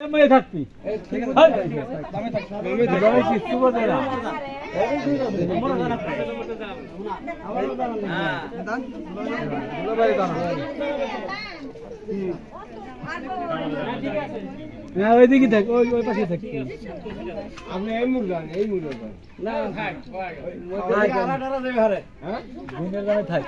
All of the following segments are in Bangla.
मैं থাকবি না ওইদিকে থাক ওই ওই পাশে থাক আপনি এই মুরগা না থাক ওই আড়াটা দেবে ঘরে হ্যাঁ ঘুমের গানে থাক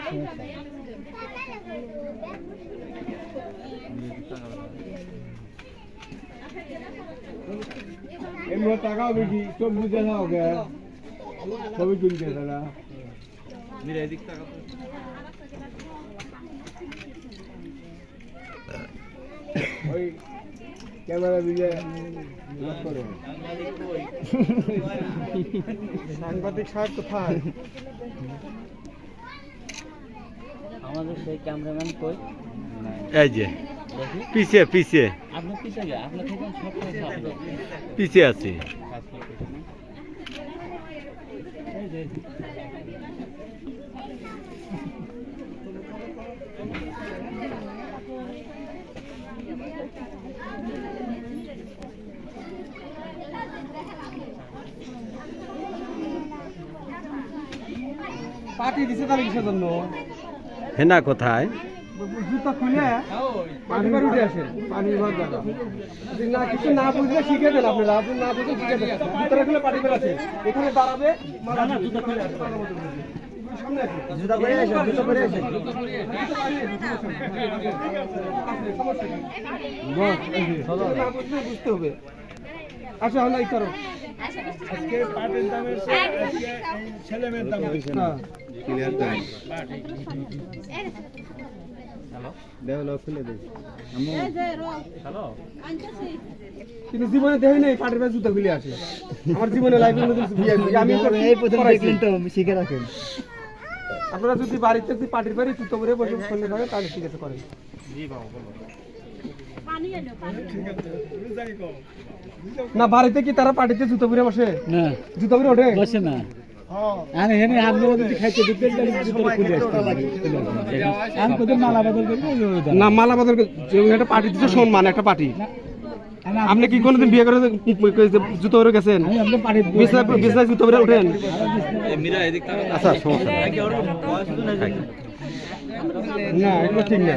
এমন টাকাও বেশি সব বুঝে না ওকে সবই কিনতে দাদা মেরে এদিক টাকা ওই ক্যামেরা দিলে লক করে সাংবাদিক সাহেব কোথায় আমাদের সেই ক্যামেরাম্যান কই এই যে পিছে পিছে আপনি পিছে গিয়ে আপনি থেকে সব করে সামনে পিছে আছে এই যে পার্টি দিছে তাহলে কিসের জন্য হেনা কোথায় জুতা খুলে পানি বার উঠে আসেন পানি বার দাদা না কিছু না বুঝলে শিখে দেন আপনারা আপনি না বুঝলে শিখে দেন জুতা খুলে পানি বের আছে এখানে দাঁড়াবে না জুতা খুলে আসবে সামনে আসবে জুতা পরে আসে জুতা পরে আসে চলো না বুঝলে বুঝতে হবে আচ্ছা হলো এই করো আজকে পাটের দামের ছেলে মেয়ের দাম হ্যাঁ ক্লিয়ার দাম হ্যালো দেওলো খুলে দে আমু হ্যালো কিন্তু জীবনে দেখি নাই পাটের ব্যাগ জুতা খুলে আসে আমার জীবনে লাইফের মধ্যে আমি এই প্রথম দেখলেন তো শিখে রাখেন আপনারা যদি বাড়িতে যদি পাটির বাড়ি জুতো পরে বসে খুলে থাকে তাহলে ঠিক আছে করেন জি বাবা বলো পানি এলো পানি ঠিক আছে তুমি যাই কও না বাড়িতে কি তারা পাটিতে জুতো পরে বসে না জুতো পরে ওঠে বসে না আরে হেনে আপনি যদি খাইতে দিতে গাড়ি জুতো খুলে আসতে আমি কত মালা বদল করি না মালা বদল যে একটা পার্টি দিতে সম্মান একটা পার্টি আপনি কি কোনোদিন বিয়ে করে জুতো পরে গেছেন আপনি পাটি বিছনায় জুতো পরে ওঠেন আচ্ছা সমস্যা না এগুলো ঠিক না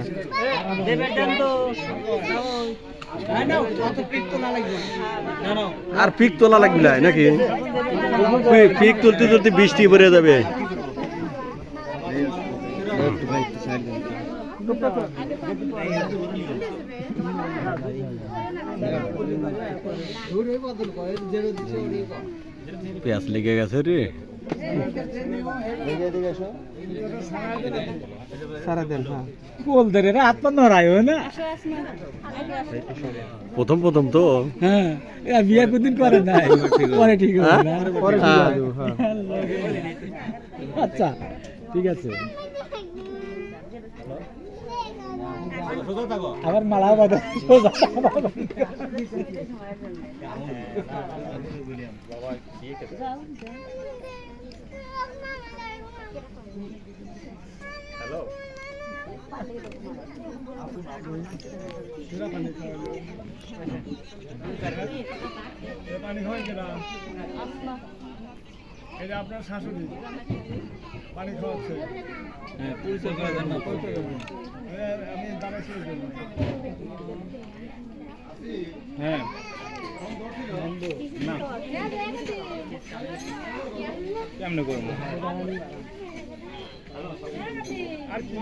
আর পিক তোলা লাগবে না নাকি পিক তুলতে তুলতে বৃষ্টি পড়ে যাবে পেঁয়াজ লেগে গেছে রে সারা দেন হ্যাঁ বলতে রে হাত পা নড়াই হয় না প্রথম প্রথম তো হ্যাঁ বিয়ে কোনদিন করে নাই পরে ঠিক হবে না পরে ঠিক আছে হ্যাঁ আচ্ছা ঠিক আছে আবার মালা বাঁধা সোজা হ্যালো পানি হয় কিনা এটা আপনার শাশুড়ি পানি খাওয়াচ্ছে হ্যাঁ পরিচয় করার জন্য আমি দাঁড়াইছি হ্যাঁ না কেমনে করবো আর কি